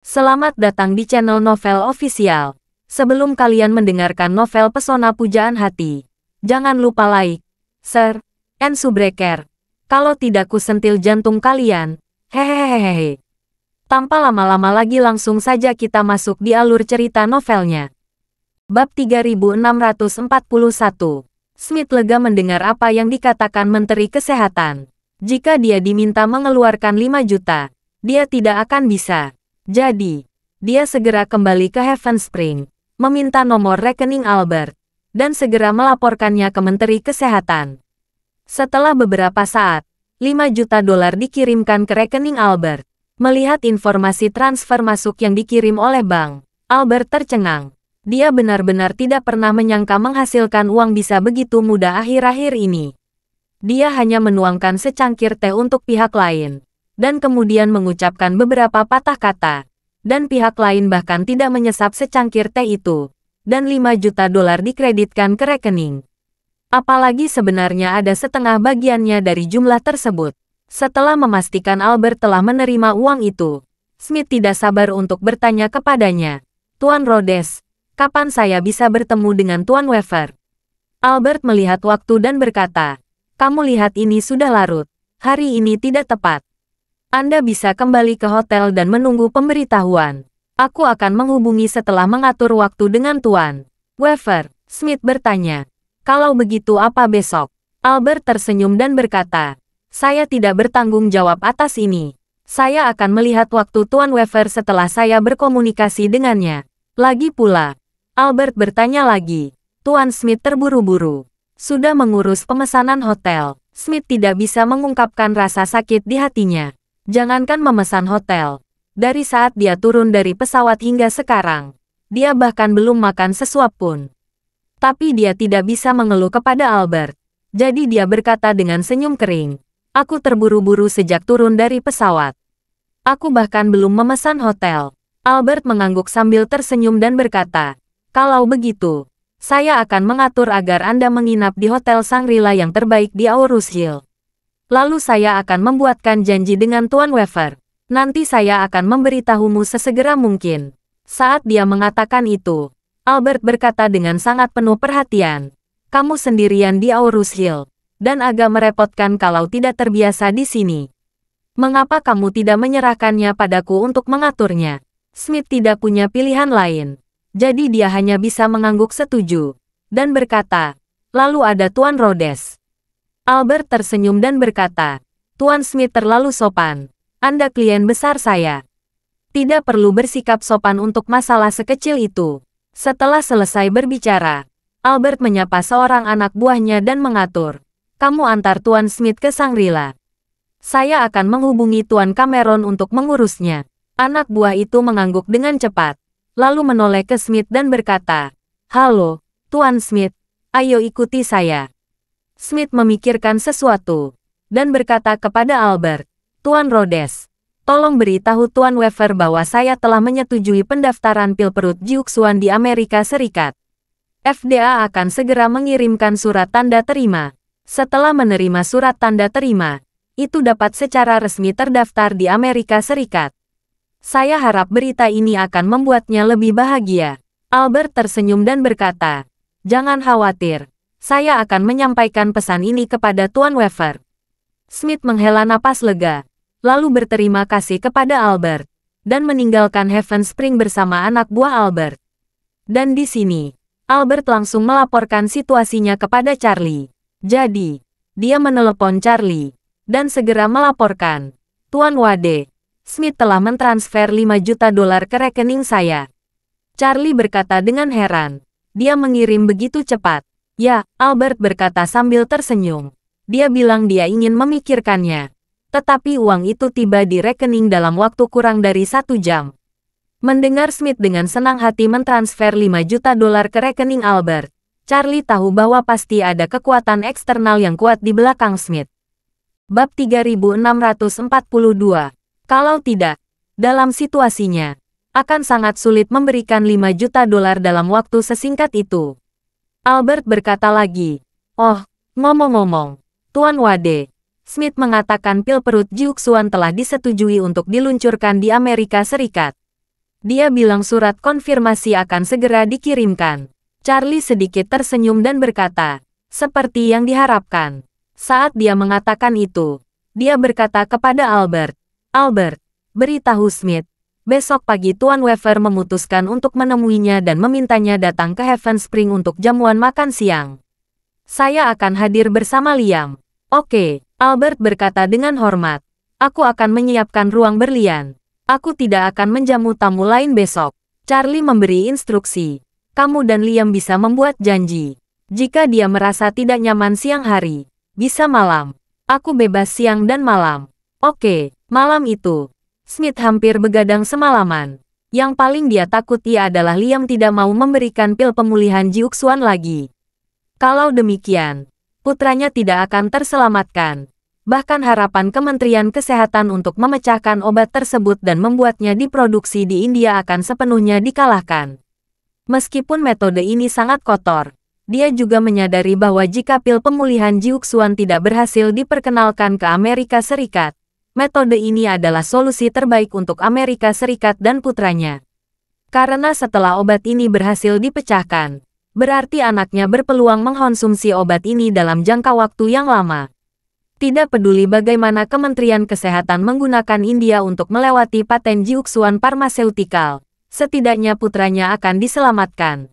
Selamat datang di channel Novel Official. Sebelum kalian mendengarkan novel Pesona Pujaan Hati, jangan lupa like, share, and subscribe. Kalau tidak kusentil jantung kalian. Hehehehe. Tanpa lama-lama lagi langsung saja kita masuk di alur cerita novelnya. Bab 3641. Smith lega mendengar apa yang dikatakan Menteri Kesehatan. Jika dia diminta mengeluarkan 5 juta, dia tidak akan bisa. Jadi, dia segera kembali ke Heaven Spring, meminta nomor rekening Albert, dan segera melaporkannya ke Menteri Kesehatan. Setelah beberapa saat, 5 juta dolar dikirimkan ke rekening Albert. Melihat informasi transfer masuk yang dikirim oleh bank, Albert tercengang. Dia benar-benar tidak pernah menyangka menghasilkan uang bisa begitu mudah akhir-akhir ini. Dia hanya menuangkan secangkir teh untuk pihak lain, dan kemudian mengucapkan beberapa patah kata, dan pihak lain bahkan tidak menyesap secangkir teh itu, dan 5 juta dolar dikreditkan ke rekening. Apalagi sebenarnya ada setengah bagiannya dari jumlah tersebut. Setelah memastikan Albert telah menerima uang itu, Smith tidak sabar untuk bertanya kepadanya, "Tuan Rhodes, kapan saya bisa bertemu dengan Tuan Weaver?" Albert melihat waktu dan berkata, "Kamu lihat ini sudah larut, hari ini tidak tepat. Anda bisa kembali ke hotel dan menunggu pemberitahuan. Aku akan menghubungi setelah mengatur waktu dengan Tuan Weaver." Smith bertanya, "Kalau begitu apa besok?" Albert tersenyum dan berkata, "Saya tidak bertanggung jawab atas ini. Saya akan melihat waktu Tuan Weaver setelah saya berkomunikasi dengannya." Lagi pula, Albert bertanya lagi, Tuan Smith terburu-buru. Sudah mengurus pemesanan hotel, Smith tidak bisa mengungkapkan rasa sakit di hatinya. Jangankan memesan hotel, dari saat dia turun dari pesawat hingga sekarang, dia bahkan belum makan sesuap pun. Tapi dia tidak bisa mengeluh kepada Albert. Jadi dia berkata dengan senyum kering, "Aku terburu-buru sejak turun dari pesawat. Aku bahkan belum memesan hotel." Albert mengangguk sambil tersenyum dan berkata, "Kalau begitu, saya akan mengatur agar Anda menginap di Hotel Shangri-La yang terbaik di Aurus Hill. Lalu saya akan membuatkan janji dengan Tuan Weaver. Nanti saya akan memberitahumu sesegera mungkin." Saat dia mengatakan itu, Albert berkata dengan sangat penuh perhatian, "Kamu sendirian di Aurus Hill, dan agak merepotkan kalau tidak terbiasa di sini. Mengapa kamu tidak menyerahkannya padaku untuk mengaturnya?" Smith tidak punya pilihan lain, jadi dia hanya bisa mengangguk setuju, dan berkata, "Lalu ada Tuan Rhodes." Albert tersenyum dan berkata, "Tuan Smith terlalu sopan. Anda klien besar saya. Tidak perlu bersikap sopan untuk masalah sekecil itu." Setelah selesai berbicara, Albert menyapa seorang anak buahnya dan mengatur, "Kamu antar Tuan Smith ke Shangri-La. Saya akan menghubungi Tuan Cameron untuk mengurusnya." Anak buah itu mengangguk dengan cepat, lalu menoleh ke Smith dan berkata, "Halo, Tuan Smith, ayo ikuti saya." Smith memikirkan sesuatu, dan berkata kepada Albert, "Tuan Rhodes, tolong beritahu Tuan Weaver bahwa saya telah menyetujui pendaftaran pil perut Jiuxuan di Amerika Serikat. FDA akan segera mengirimkan surat tanda terima. Setelah menerima surat tanda terima, itu dapat secara resmi terdaftar di Amerika Serikat. Saya harap berita ini akan membuatnya lebih bahagia." Albert tersenyum dan berkata, "Jangan khawatir, saya akan menyampaikan pesan ini kepada Tuan Weaver." Smith menghela napas lega, lalu berterima kasih kepada Albert, dan meninggalkan Heaven Spring bersama anak buah Albert. Dan di sini, Albert langsung melaporkan situasinya kepada Charlie. Jadi, dia menelepon Charlie, dan segera melaporkan, "Tuan Wade, Smith telah mentransfer 5 juta dolar ke rekening saya." Charlie berkata dengan heran, "Dia mengirim begitu cepat?" "Ya," Albert berkata sambil tersenyum. "Dia bilang dia ingin memikirkannya. Tetapi uang itu tiba di rekening dalam waktu kurang dari 1 jam." Mendengar Smith dengan senang hati mentransfer 5 juta dolar ke rekening Albert, Charlie tahu bahwa pasti ada kekuatan eksternal yang kuat di belakang Smith. Bab 3642. Kalau tidak, dalam situasinya, akan sangat sulit memberikan 5 juta dolar dalam waktu sesingkat itu. Albert berkata lagi, "Oh, ngomong-ngomong, Tuan Wade, Smith mengatakan pil perut Jiuxuan telah disetujui untuk diluncurkan di Amerika Serikat. Dia bilang surat konfirmasi akan segera dikirimkan. Charlie sedikit tersenyum dan berkata, seperti yang diharapkan. Saat dia mengatakan itu, dia berkata kepada Albert, Albert, beritahu Smith. Besok pagi Tuan Weaver memutuskan untuk menemuinya dan memintanya datang ke Heaven Spring untuk jamuan makan siang. Saya akan hadir bersama Liam. Oke, Albert berkata dengan hormat. Aku akan menyiapkan ruang berlian. Aku tidak akan menjamu tamu lain besok. Charlie memberi instruksi. Kamu dan Liam bisa membuat janji. Jika dia merasa tidak nyaman siang hari, bisa malam. Aku bebas siang dan malam. Oke, malam itu. Smith hampir begadang semalaman. Yang paling dia takuti adalah Liam tidak mau memberikan pil pemulihan Jiuxuan lagi. Kalau demikian, putranya tidak akan terselamatkan. Bahkan harapan Kementerian Kesehatan untuk memecahkan obat tersebut dan membuatnya diproduksi di India akan sepenuhnya dikalahkan. Meskipun metode ini sangat kotor, dia juga menyadari bahwa jika pil pemulihan Jiuxuan tidak berhasil diperkenalkan ke Amerika Serikat, metode ini adalah solusi terbaik untuk Amerika Serikat dan putranya. Karena setelah obat ini berhasil dipecahkan, berarti anaknya berpeluang mengkonsumsi obat ini dalam jangka waktu yang lama. Tidak peduli bagaimana Kementerian Kesehatan menggunakan India untuk melewati paten Jiuxuan Pharmaceutical, setidaknya putranya akan diselamatkan.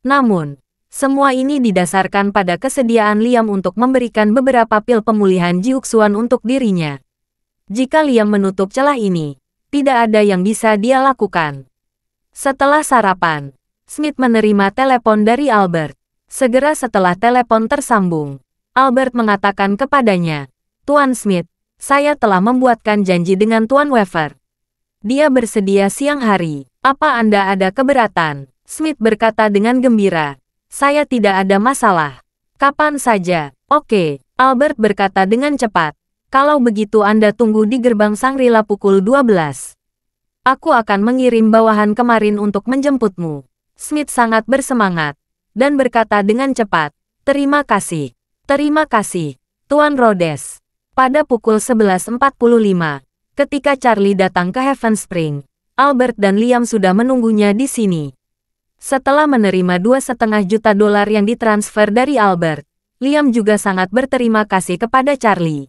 Namun, semua ini didasarkan pada kesediaan Liam untuk memberikan beberapa pil pemulihan Jiuxuan untuk dirinya. Jika Liam menutup celah ini, tidak ada yang bisa dia lakukan. Setelah sarapan, Smith menerima telepon dari Albert. Segera setelah telepon tersambung, Albert mengatakan kepadanya, Tuan Smith, saya telah membuatkan janji dengan Tuan Weaver. Dia bersedia siang hari. Apa Anda ada keberatan? Smith berkata dengan gembira. Saya tidak ada masalah. Kapan saja. Oke, Albert berkata dengan cepat. Kalau begitu Anda tunggu di gerbang Shangri-La pukul 12. Aku akan mengirim bawahan kemarin untuk menjemputmu. Smith sangat bersemangat dan berkata dengan cepat, terima kasih. Terima kasih, Tuan Rhodes. Pada pukul 11.45, ketika Charlie datang ke Heaven Spring, Albert dan Liam sudah menunggunya di sini. Setelah menerima $2,5 juta yang ditransfer dari Albert, Liam juga sangat berterima kasih kepada Charlie.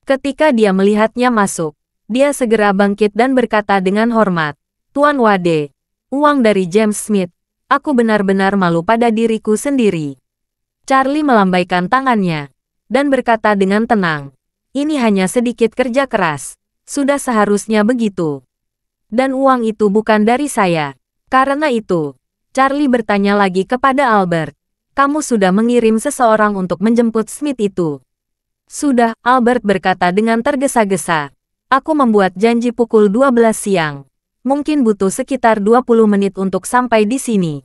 Ketika dia melihatnya masuk, dia segera bangkit dan berkata dengan hormat, Tuan Wade, uang dari James Smith, aku benar-benar malu pada diriku sendiri. Charlie melambaikan tangannya dan berkata dengan tenang, ini hanya sedikit kerja keras, sudah seharusnya begitu. Dan uang itu bukan dari saya. Karena itu, Charlie bertanya lagi kepada Albert, kamu sudah mengirim seseorang untuk menjemput Smith itu? Sudah, Albert berkata dengan tergesa-gesa. Aku membuat janji pukul 12 siang. Mungkin butuh sekitar 20 menit untuk sampai di sini.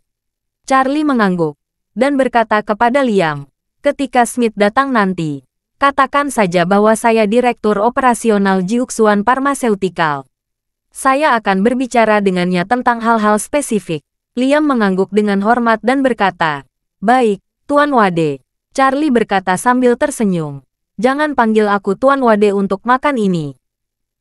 Charlie mengangguk dan berkata kepada Liam, ketika Smith datang nanti, katakan saja bahwa saya Direktur Operasional Jiuxuan Pharmaceutical. Saya akan berbicara dengannya tentang hal-hal spesifik. Liam mengangguk dengan hormat dan berkata, baik, Tuan Wade. Charlie berkata sambil tersenyum, jangan panggil aku Tuan Wade untuk makan ini.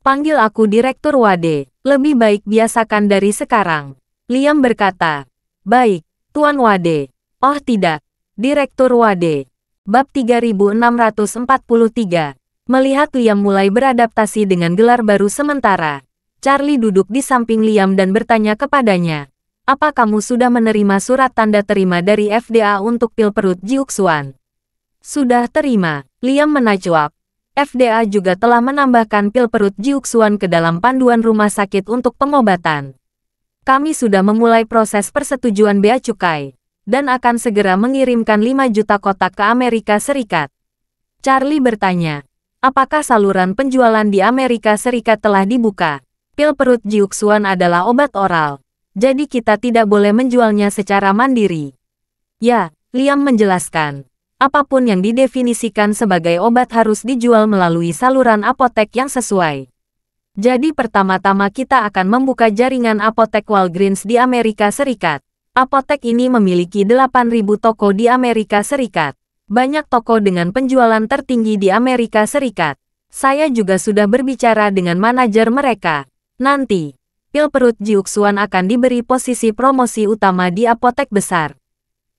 Panggil aku Direktur Wade, lebih baik biasakan dari sekarang. Liam berkata, baik, Tuan Wade. Oh tidak, Direktur Wade. Bab 3643. Melihat Liam mulai beradaptasi dengan gelar baru sementara, Charlie duduk di samping Liam dan bertanya kepadanya, apa kamu sudah menerima surat tanda terima dari FDA untuk pil perut Jiuxuan? Sudah terima, Liam menjawab. FDA juga telah menambahkan pil perut Jiuxuan ke dalam panduan rumah sakit untuk pengobatan. Kami sudah memulai proses persetujuan bea cukai dan akan segera mengirimkan 5 juta kotak ke Amerika Serikat. Charlie bertanya, apakah saluran penjualan di Amerika Serikat telah dibuka? Pil perut Jiuxuan adalah obat oral, jadi kita tidak boleh menjualnya secara mandiri. Ya, Liam menjelaskan, apapun yang didefinisikan sebagai obat harus dijual melalui saluran apotek yang sesuai. Jadi pertama-tama kita akan membuka jaringan apotek Walgreens di Amerika Serikat. Apotek ini memiliki 8.000 toko di Amerika Serikat. Banyak toko dengan penjualan tertinggi di Amerika Serikat. Saya juga sudah berbicara dengan manajer mereka. Nanti, pil perut Jiuxuan akan diberi posisi promosi utama di apotek besar.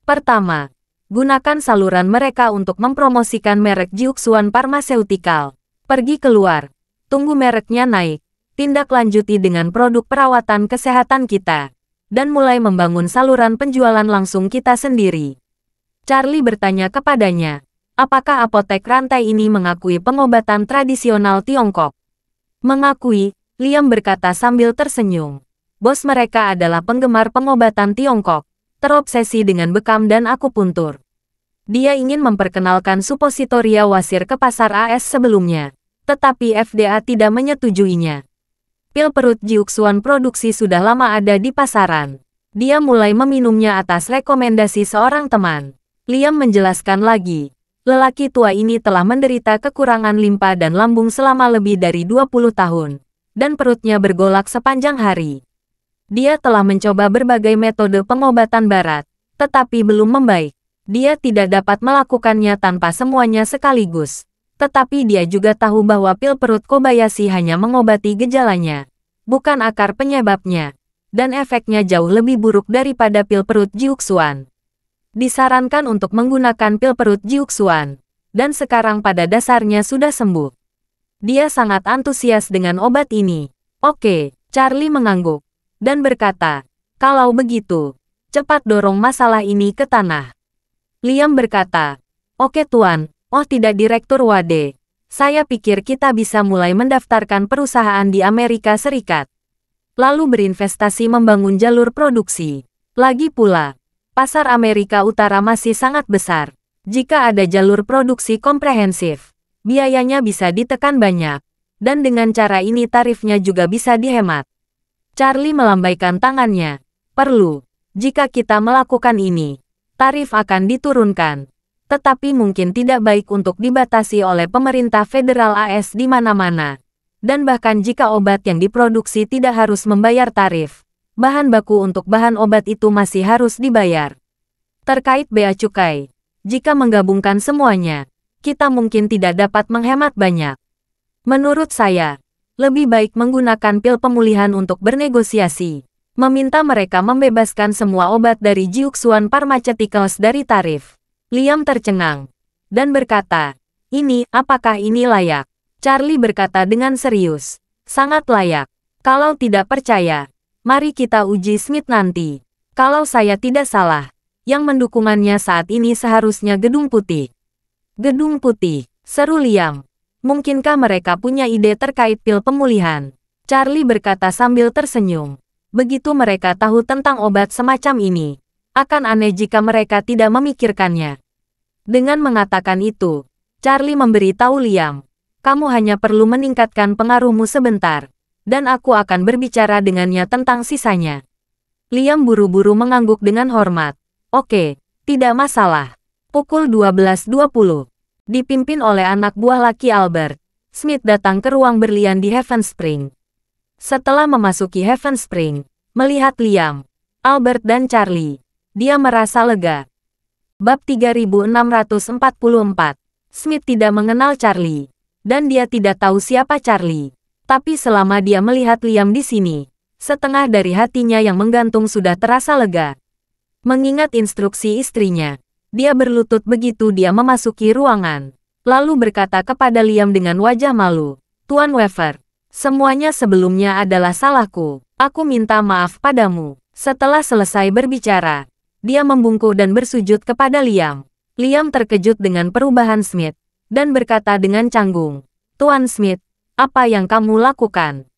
Pertama, gunakan saluran mereka untuk mempromosikan merek Jiuxuan Pharmaceutical. Pergi keluar, tunggu mereknya naik, tindak lanjuti dengan produk perawatan kesehatan kita, dan mulai membangun saluran penjualan langsung kita sendiri. Charlie bertanya kepadanya, apakah apotek rantai ini mengakui pengobatan tradisional Tiongkok? Mengakui, Liam berkata sambil tersenyum. Bos mereka adalah penggemar pengobatan Tiongkok, terobsesi dengan bekam dan akupuntur. Dia ingin memperkenalkan supositoria wasir ke pasar AS sebelumnya, tetapi FDA tidak menyetujuinya. Pil perut Jiuxuan produksi sudah lama ada di pasaran. Dia mulai meminumnya atas rekomendasi seorang teman. Liam menjelaskan lagi, lelaki tua ini telah menderita kekurangan limpa dan lambung selama lebih dari 20 tahun, dan perutnya bergolak sepanjang hari. Dia telah mencoba berbagai metode pengobatan barat, tetapi belum membaik. Dia tidak dapat melakukannya tanpa semuanya sekaligus. Tetapi dia juga tahu bahwa pil perut Kobayashi hanya mengobati gejalanya, bukan akar penyebabnya, dan efeknya jauh lebih buruk daripada pil perut Jiuxuan. Disarankan untuk menggunakan pil perut Jiuxuan, dan sekarang pada dasarnya sudah sembuh. Dia sangat antusias dengan obat ini. Oke, Charlie mengangguk, dan berkata, kalau begitu, cepat dorong masalah ini ke tanah. Liam berkata, oke tuan, oh tidak Direktur Wade. Saya pikir kita bisa mulai mendaftarkan perusahaan di Amerika Serikat. Lalu berinvestasi membangun jalur produksi. Lagi pula, pasar Amerika Utara masih sangat besar. Jika ada jalur produksi komprehensif, biayanya bisa ditekan banyak. Dan dengan cara ini tarifnya juga bisa dihemat. Charlie melambaikan tangannya. Perlu, jika kita melakukan ini, tarif akan diturunkan. Tetapi mungkin tidak baik untuk dibatasi oleh pemerintah federal AS di mana-mana. Dan bahkan jika obat yang diproduksi tidak harus membayar tarif, bahan baku untuk bahan obat itu masih harus dibayar. Terkait bea cukai, jika menggabungkan semuanya, kita mungkin tidak dapat menghemat banyak. Menurut saya, lebih baik menggunakan pil pemulihan untuk bernegosiasi. Meminta mereka membebaskan semua obat dari Jiuxuan Pharmaceuticals dari tarif. Liam tercengang dan berkata, apakah ini layak? Charlie berkata dengan serius, sangat layak. Kalau tidak percaya, mari kita uji Smith nanti. Kalau saya tidak salah, yang mendukungannya saat ini seharusnya Gedung Putih. Gedung Putih, seru Liam. Mungkinkah mereka punya ide terkait pil pemulihan? Charlie berkata sambil tersenyum. Begitu mereka tahu tentang obat semacam ini, akan aneh jika mereka tidak memikirkannya. Dengan mengatakan itu, Charlie memberitahu Liam, kamu hanya perlu meningkatkan pengaruhmu sebentar, dan aku akan berbicara dengannya tentang sisanya. Liam buru-buru mengangguk dengan hormat. Oke, tidak masalah. Pukul 12.20, dipimpin oleh anak buah laki Albert, Smith datang ke ruang berlian di Heaven Spring. Setelah memasuki Heaven Spring, melihat Liam, Albert dan Charlie, dia merasa lega. Bab 3644. Smith tidak mengenal Charlie, dan dia tidak tahu siapa Charlie. Tapi selama dia melihat Liam di sini, setengah dari hatinya yang menggantung sudah terasa lega. Mengingat instruksi istrinya, dia berlutut begitu dia memasuki ruangan, lalu berkata kepada Liam dengan wajah malu, Tuan Weaver, semuanya sebelumnya adalah salahku. Aku minta maaf padamu. Setelah selesai berbicara, dia membungkuk dan bersujud kepada Liam. Liam terkejut dengan perubahan Smith, dan berkata dengan canggung, Tuan Smith, apa yang kamu lakukan?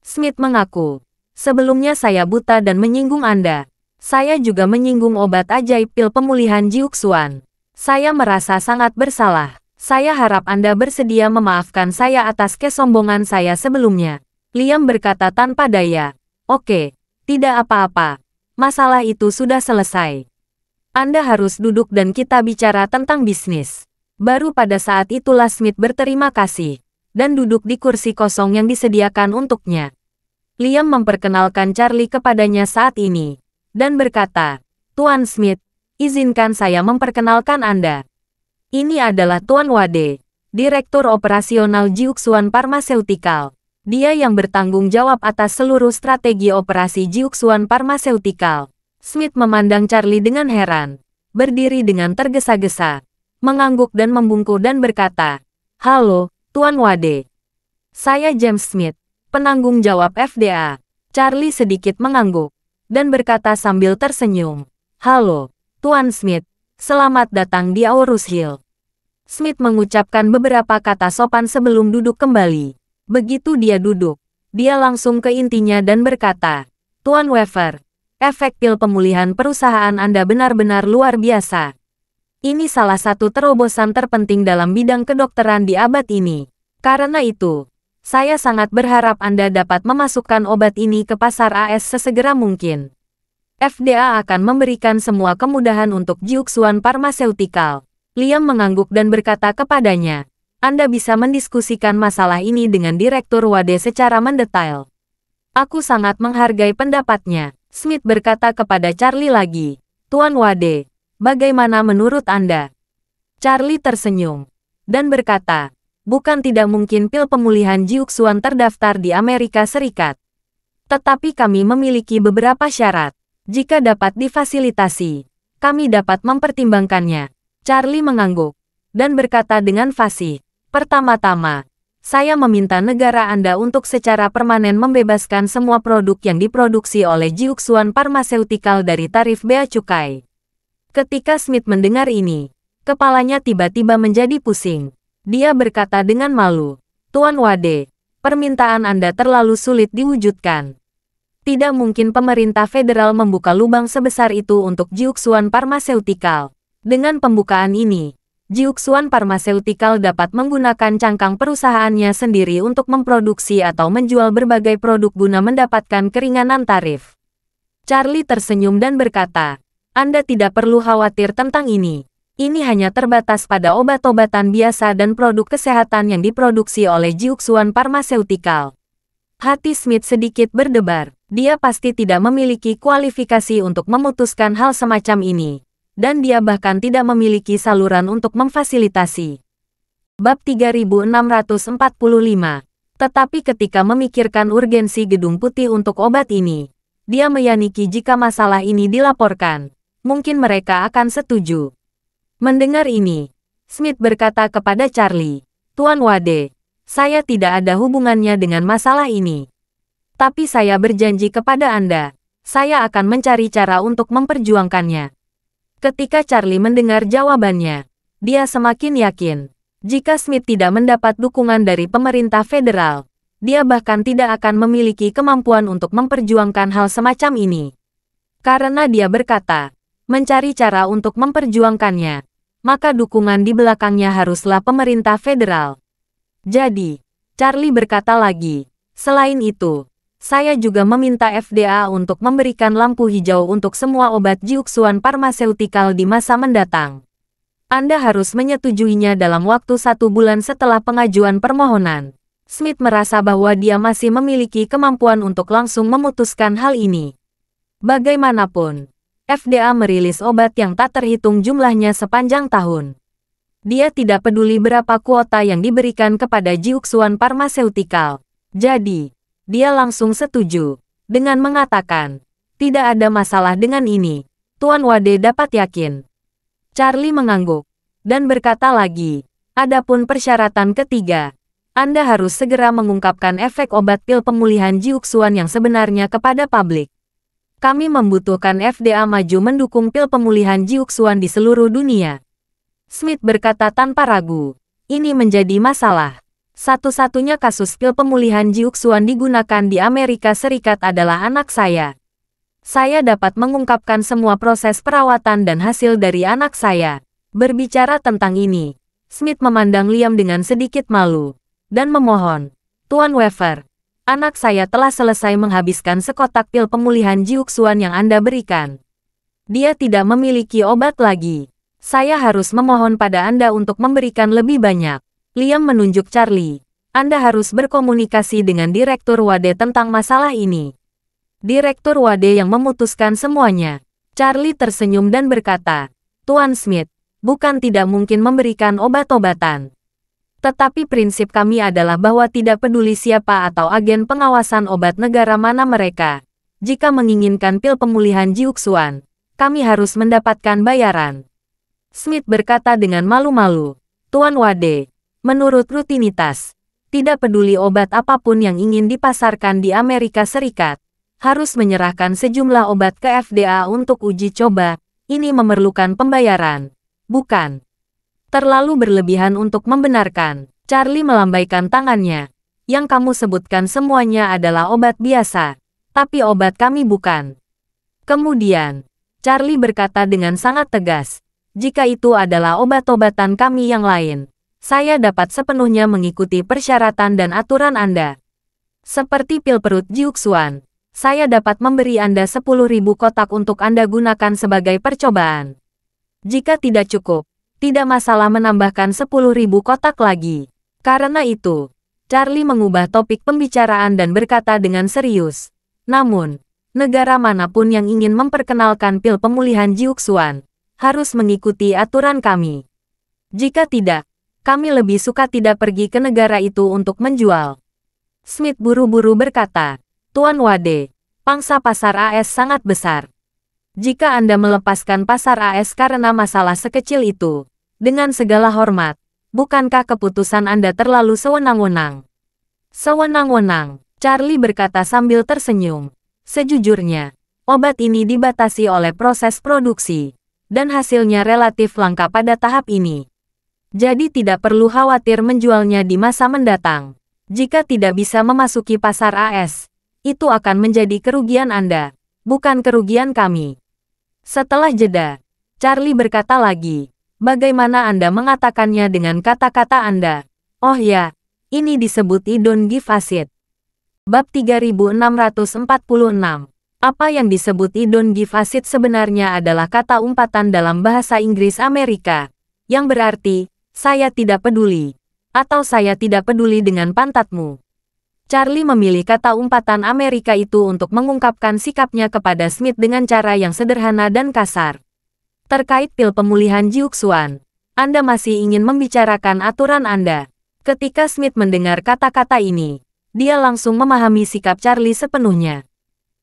Smith mengaku, sebelumnya saya buta dan menyinggung Anda. Saya juga menyinggung obat ajaib pil pemulihan Jiuxuan. Saya merasa sangat bersalah. Saya harap Anda bersedia memaafkan saya atas kesombongan saya sebelumnya. Liam berkata tanpa daya. Oke, tidak apa-apa. Masalah itu sudah selesai. Anda harus duduk dan kita bicara tentang bisnis. Baru pada saat itulah Smith berterima kasih, dan duduk di kursi kosong yang disediakan untuknya. Liam memperkenalkan Charlie kepadanya saat ini, dan berkata, Tuan Smith, izinkan saya memperkenalkan Anda. Ini adalah Tuan Wade, Direktur Operasional Jiuxuan Pharmaceutical. Dia yang bertanggung jawab atas seluruh strategi operasi Jiuxuan Pharmaceutical. Smith memandang Charlie dengan heran. Berdiri dengan tergesa-gesa. Mengangguk dan membungkuk dan berkata, "Halo, Tuan Wade. Saya James Smith, penanggung jawab FDA." Charlie sedikit mengangguk dan berkata sambil tersenyum, "Halo, Tuan Smith. Selamat datang di Aurus Hill." Smith mengucapkan beberapa kata sopan sebelum duduk kembali. Begitu dia duduk, dia langsung ke intinya dan berkata, "Tuan Weaver, efek pil pemulihan perusahaan Anda benar-benar luar biasa. Ini salah satu terobosan terpenting dalam bidang kedokteran di abad ini. Karena itu, saya sangat berharap Anda dapat memasukkan obat ini ke pasar AS sesegera mungkin. FDA akan memberikan semua kemudahan untuk Jiuxuan Pharmaceutical." Liam mengangguk dan berkata kepadanya, "Anda bisa mendiskusikan masalah ini dengan Direktur Wade secara mendetail." "Aku sangat menghargai pendapatnya," Smith berkata kepada Charlie lagi. "Tuan Wade, bagaimana menurut Anda?" Charlie tersenyum dan berkata, "Bukan tidak mungkin pil pemulihan Jiuxuan terdaftar di Amerika Serikat. Tetapi kami memiliki beberapa syarat. Jika dapat difasilitasi, kami dapat mempertimbangkannya." Charlie mengangguk dan berkata dengan fasih, "Pertama-tama, saya meminta negara Anda untuk secara permanen membebaskan semua produk yang diproduksi oleh Jiuxuan Pharmaceutical dari tarif bea cukai." Ketika Smith mendengar ini, kepalanya tiba-tiba menjadi pusing. Dia berkata dengan malu, "Tuan Wade, permintaan Anda terlalu sulit diwujudkan. Tidak mungkin pemerintah federal membuka lubang sebesar itu untuk Jiuxuan Pharmaceutical. Dengan pembukaan ini, Jiuxuan Pharmaceutical dapat menggunakan cangkang perusahaannya sendiri untuk memproduksi atau menjual berbagai produk guna mendapatkan keringanan tarif." Charlie tersenyum dan berkata, "Anda tidak perlu khawatir tentang ini. Ini hanya terbatas pada obat-obatan biasa dan produk kesehatan yang diproduksi oleh Jiuxuan Pharmaceutical." Hati Smith sedikit berdebar. Dia pasti tidak memiliki kualifikasi untuk memutuskan hal semacam ini. Dan dia bahkan tidak memiliki saluran untuk memfasilitasi. Bab 3645. Tetapi ketika memikirkan urgensi Gedung Putih untuk obat ini, dia meyaniki jika masalah ini dilaporkan, mungkin mereka akan setuju. Mendengar ini, Smith berkata kepada Charlie, "Tuan Wade, saya tidak ada hubungannya dengan masalah ini. Tapi saya berjanji kepada Anda, saya akan mencari cara untuk memperjuangkannya." Ketika Charlie mendengar jawabannya, dia semakin yakin. Jika Smith tidak mendapat dukungan dari pemerintah federal, dia bahkan tidak akan memiliki kemampuan untuk memperjuangkan hal semacam ini. Karena dia berkata, mencari cara untuk memperjuangkannya, maka dukungan di belakangnya haruslah pemerintah federal. Jadi, Charlie berkata lagi, "Selain itu, saya juga meminta FDA untuk memberikan lampu hijau untuk semua obat Jiuxuan Pharmaceutical di masa mendatang. Anda harus menyetujuinya dalam waktu 1 bulan setelah pengajuan permohonan." Smith merasa bahwa dia masih memiliki kemampuan untuk langsung memutuskan hal ini. Bagaimanapun, FDA merilis obat yang tak terhitung jumlahnya sepanjang tahun. Dia tidak peduli berapa kuota yang diberikan kepada Jiuxuan Pharmaceutical. Jadi, dia langsung setuju, dengan mengatakan, "Tidak ada masalah dengan ini, Tuan Wade dapat yakin." Charlie mengangguk, dan berkata lagi, "Adapun persyaratan ketiga, Anda harus segera mengungkapkan efek obat pil pemulihan Jiuxuan yang sebenarnya kepada publik. Kami membutuhkan FDA maju mendukung pil pemulihan Jiuxuan di seluruh dunia." Smith berkata tanpa ragu, "Ini menjadi masalah. Satu-satunya kasus pil pemulihan Jiuxuan digunakan di Amerika Serikat adalah anak saya. Saya dapat mengungkapkan semua proses perawatan dan hasil dari anak saya." Berbicara tentang ini, Smith memandang Liam dengan sedikit malu, dan memohon, "Tuan Weaver, anak saya telah selesai menghabiskan sekotak pil pemulihan Jiuxuan yang Anda berikan. Dia tidak memiliki obat lagi. Saya harus memohon pada Anda untuk memberikan lebih banyak." Liam menunjuk Charlie. "Anda harus berkomunikasi dengan Direktur Wade tentang masalah ini." Direktur Wade yang memutuskan semuanya. Charlie tersenyum dan berkata, "Tuan Smith, bukan tidak mungkin memberikan obat-obatan. Tetapi prinsip kami adalah bahwa tidak peduli siapa atau agen pengawasan obat negara mana mereka. Jika menginginkan pil pemulihan Jiuxuan, kami harus mendapatkan bayaran. Smith berkata dengan malu-malu, Tuan Wade, menurut rutinitas, tidak peduli obat apapun yang ingin dipasarkan di Amerika Serikat, harus menyerahkan sejumlah obat ke FDA untuk uji coba, ini memerlukan pembayaran, bukan? Terlalu berlebihan untuk membenarkan. Charlie melambaikan tangannya. Yang kamu sebutkan semuanya adalah obat biasa, tapi obat kami bukan. Kemudian, Charlie berkata dengan sangat tegas, jika itu adalah obat-obatan kami yang lain, saya dapat sepenuhnya mengikuti persyaratan dan aturan Anda. Seperti pil perut Jiuxuan, saya dapat memberi Anda 10.000 kotak untuk Anda gunakan sebagai percobaan. Jika tidak cukup, tidak masalah menambahkan 10.000 kotak lagi. Karena itu, Charlie mengubah topik pembicaraan dan berkata dengan serius. Namun, negara manapun yang ingin memperkenalkan pil pemulihan Jiuxuan, harus mengikuti aturan kami. Jika tidak, kami lebih suka tidak pergi ke negara itu untuk menjual. Smith buru-buru berkata, Tuan Wade, pangsa pasar AS sangat besar. Jika Anda melepaskan pasar AS karena masalah sekecil itu, dengan segala hormat, bukankah keputusan Anda terlalu sewenang-wenang? Sewenang-wenang, Charlie berkata sambil tersenyum. Sejujurnya, obat ini dibatasi oleh proses produksi, dan hasilnya relatif langka pada tahap ini. Jadi tidak perlu khawatir menjualnya di masa mendatang. Jika tidak bisa memasuki pasar AS, itu akan menjadi kerugian Anda, bukan kerugian kami. Setelah jeda, Charlie berkata lagi, bagaimana Anda mengatakannya dengan kata-kata Anda? Oh ya, ini disebut I don't give a shit. Bab 3646. Apa yang disebut I don't give a shit sebenarnya adalah kata umpatan dalam bahasa Inggris Amerika, yang berarti, saya tidak peduli, atau saya tidak peduli dengan pantatmu. Charlie memilih kata umpatan Amerika itu untuk mengungkapkan sikapnya kepada Smith dengan cara yang sederhana dan kasar. Terkait pil pemulihan Jiuxuan, Anda masih ingin membicarakan aturan Anda. Ketika Smith mendengar kata-kata ini, dia langsung memahami sikap Charlie sepenuhnya.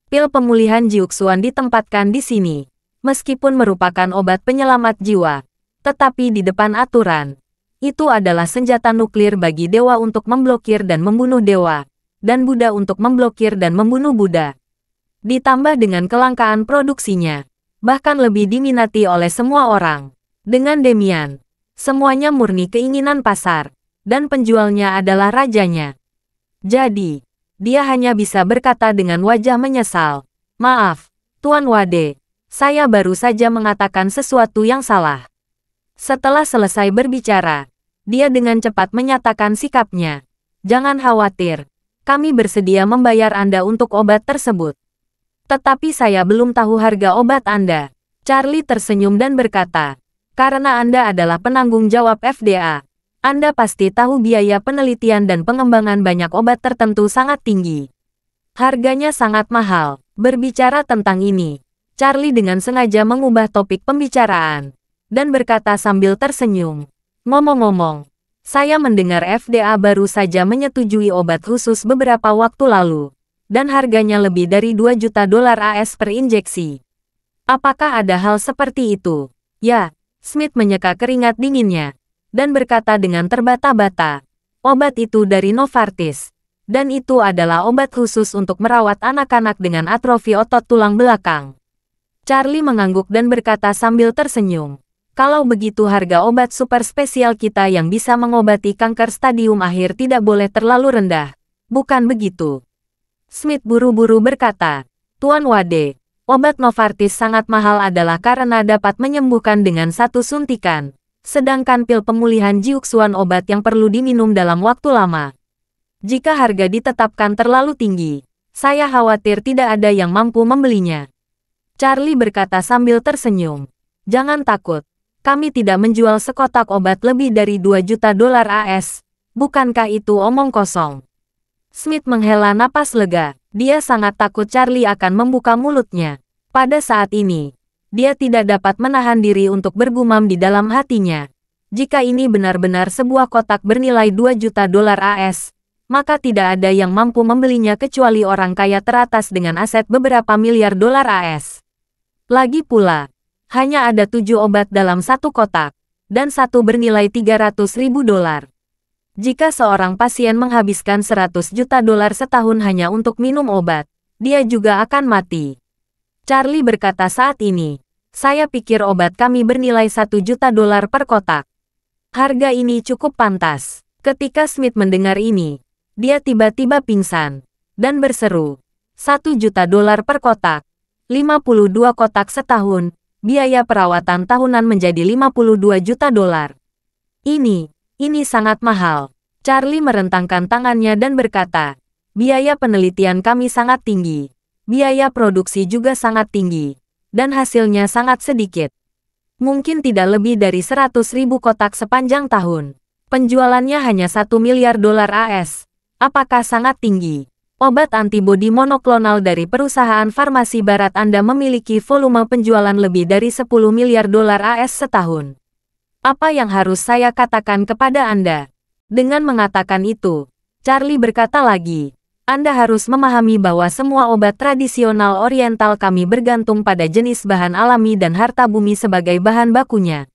Pil pemulihan Jiuxuan ditempatkan di sini, meskipun merupakan obat penyelamat jiwa, tetapi di depan aturan, itu adalah senjata nuklir bagi dewa untuk memblokir dan membunuh dewa, dan Buddha untuk memblokir dan membunuh Buddha. Ditambah dengan kelangkaan produksinya, bahkan lebih diminati oleh semua orang. Dengan demikian, semuanya murni keinginan pasar, dan penjualnya adalah rajanya. Jadi, dia hanya bisa berkata dengan wajah menyesal, maaf, Tuan Wade, saya baru saja mengatakan sesuatu yang salah. Setelah selesai berbicara, dia dengan cepat menyatakan sikapnya. Jangan khawatir, kami bersedia membayar Anda untuk obat tersebut. Tetapi saya belum tahu harga obat Anda. Charlie tersenyum dan berkata, karena Anda adalah penanggung jawab FDA, Anda pasti tahu biaya penelitian dan pengembangan banyak obat tertentu sangat tinggi. Harganya sangat mahal. Berbicara tentang ini, Charlie dengan sengaja mengubah topik pembicaraan, dan berkata sambil tersenyum, ngomong-ngomong, saya mendengar FDA baru saja menyetujui obat khusus beberapa waktu lalu, dan harganya lebih dari $2 juta AS per injeksi. Apakah ada hal seperti itu? Ya, Smith menyeka keringat dinginnya, dan berkata dengan terbata-bata, obat itu dari Novartis, dan itu adalah obat khusus untuk merawat anak-anak dengan atrofi otot tulang belakang. Charlie mengangguk dan berkata sambil tersenyum, kalau begitu harga obat super spesial kita yang bisa mengobati kanker stadium akhir tidak boleh terlalu rendah, bukan begitu? Smith buru-buru berkata, Tuan Wade, obat Novartis sangat mahal adalah karena dapat menyembuhkan dengan satu suntikan, sedangkan pil pemulihan Jiuxuan obat yang perlu diminum dalam waktu lama. Jika harga ditetapkan terlalu tinggi, saya khawatir tidak ada yang mampu membelinya. Charlie berkata sambil tersenyum, jangan takut. Kami tidak menjual sekotak obat lebih dari $2 juta AS. Bukankah itu omong kosong? Smith menghela napas lega. Dia sangat takut Charlie akan membuka mulutnya. Pada saat ini, dia tidak dapat menahan diri untuk bergumam di dalam hatinya. Jika ini benar-benar sebuah kotak bernilai 2 juta dolar AS, maka tidak ada yang mampu membelinya kecuali orang kaya teratas dengan aset beberapa miliar dolar AS. Lagi pula, hanya ada 7 obat dalam satu kotak, dan satu bernilai 300.000 dolar. Jika seorang pasien menghabiskan 100 juta dolar setahun hanya untuk minum obat, dia juga akan mati. Charlie berkata saat ini, saya pikir obat kami bernilai 1 juta dolar per kotak. Harga ini cukup pantas. Ketika Smith mendengar ini, dia tiba-tiba pingsan, dan berseru, 1 juta dolar per kotak, 52 kotak setahun, biaya perawatan tahunan menjadi 52 juta dolar. Ini sangat mahal. Charlie merentangkan tangannya dan berkata, biaya penelitian kami sangat tinggi. Biaya produksi juga sangat tinggi, dan hasilnya sangat sedikit. Mungkin tidak lebih dari 100.000 kotak sepanjang tahun. Penjualannya hanya 1 miliar dolar AS. Apakah sangat tinggi? Obat antibodi monoklonal dari perusahaan farmasi barat Anda memiliki volume penjualan lebih dari 10 miliar dolar AS setahun. Apa yang harus saya katakan kepada Anda? Dengan mengatakan itu, Charlie berkata lagi, Anda harus memahami bahwa semua obat tradisional oriental kami bergantung pada jenis bahan alami dan harta bumi sebagai bahan bakunya.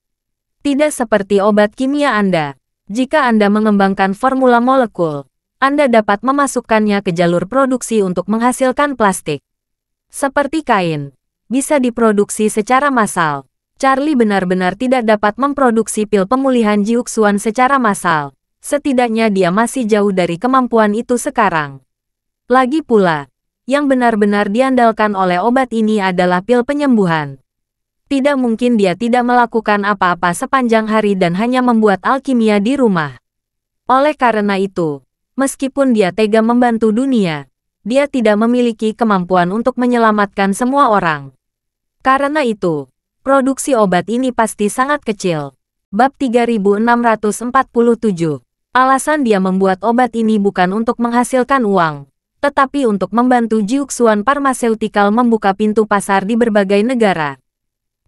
Tidak seperti obat kimia Anda. Jika Anda mengembangkan formula molekul, Anda dapat memasukkannya ke jalur produksi untuk menghasilkan plastik. Seperti kain, bisa diproduksi secara massal. Charlie benar-benar tidak dapat memproduksi pil pemulihan jiuksuan secara massal. Setidaknya dia masih jauh dari kemampuan itu sekarang. Lagi pula, yang benar-benar diandalkan oleh obat ini adalah pil penyembuhan. Tidak mungkin dia tidak melakukan apa-apa sepanjang hari dan hanya membuat alkimia di rumah. Oleh karena itu, meskipun dia tega membantu dunia, dia tidak memiliki kemampuan untuk menyelamatkan semua orang. Karena itu, produksi obat ini pasti sangat kecil. Bab 3647. Alasan dia membuat obat ini bukan untuk menghasilkan uang, tetapi untuk membantu Jiuxuan Pharmaceutical membuka pintu pasar di berbagai negara.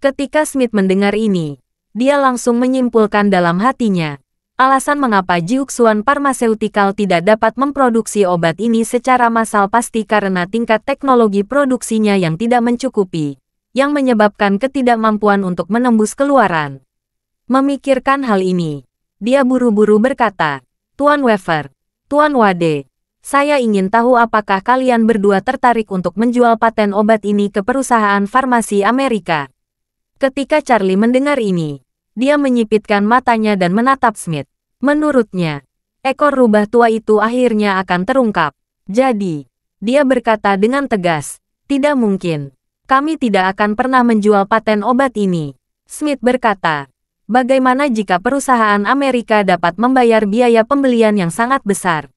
Ketika Smith mendengar ini, dia langsung menyimpulkan dalam hatinya, alasan mengapa Jiuxuan Pharmaceutical tidak dapat memproduksi obat ini secara massal pasti karena tingkat teknologi produksinya yang tidak mencukupi, yang menyebabkan ketidakmampuan untuk menembus keluaran. Memikirkan hal ini, dia buru-buru berkata, Tuan Weaver, Tuan Wade, saya ingin tahu apakah kalian berdua tertarik untuk menjual paten obat ini ke perusahaan farmasi Amerika. Ketika Charlie mendengar ini, dia menyipitkan matanya dan menatap Smith. Menurutnya, ekor rubah tua itu akhirnya akan terungkap. Jadi, dia berkata dengan tegas, tidak mungkin. Kami tidak akan pernah menjual paten obat ini. Smith berkata, bagaimana jika perusahaan Amerika dapat membayar biaya pembelian yang sangat besar?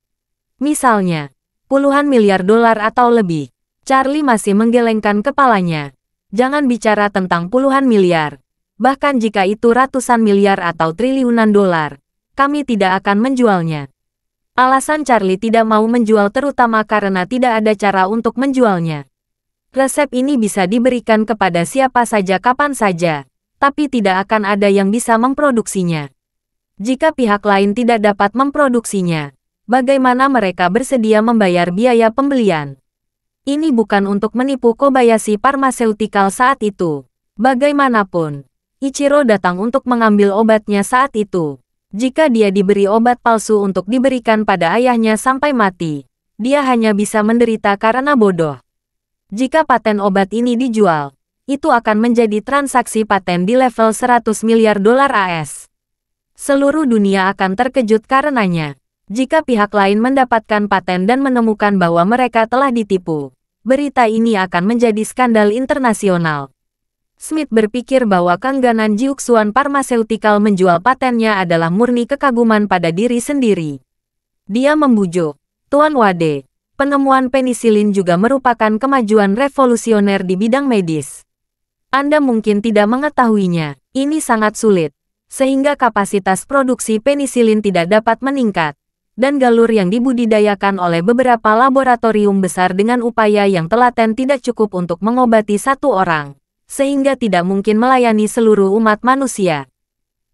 Misalnya, puluhan miliar dolar atau lebih. Charlie masih menggelengkan kepalanya. Jangan bicara tentang puluhan miliar. Bahkan jika itu ratusan miliar atau triliunan dolar, kami tidak akan menjualnya. Alasan Charlie tidak mau menjual terutama karena tidak ada cara untuk menjualnya. Resep ini bisa diberikan kepada siapa saja kapan saja, tapi tidak akan ada yang bisa memproduksinya. Jika pihak lain tidak dapat memproduksinya, bagaimana mereka bersedia membayar biaya pembelian? Ini bukan untuk menipu Kobayashi Pharmaceutical saat itu. Bagaimanapun, Ichiro datang untuk mengambil obatnya saat itu. Jika dia diberi obat palsu untuk diberikan pada ayahnya sampai mati, dia hanya bisa menderita karena bodoh. Jika paten obat ini dijual, itu akan menjadi transaksi paten di level 100 miliar dolar AS. Seluruh dunia akan terkejut karenanya. Jika pihak lain mendapatkan paten dan menemukan bahwa mereka telah ditipu, berita ini akan menjadi skandal internasional. Smith berpikir bahwa keengganan Jiuxuan Pharmaceutical menjual patennya adalah murni kekaguman pada diri sendiri. Dia membujuk, Tuan Wade, penemuan penisilin juga merupakan kemajuan revolusioner di bidang medis. Anda mungkin tidak mengetahuinya, ini sangat sulit, sehingga kapasitas produksi penisilin tidak dapat meningkat. Dan galur yang dibudidayakan oleh beberapa laboratorium besar dengan upaya yang telaten tidak cukup untuk mengobati satu orang, sehingga tidak mungkin melayani seluruh umat manusia.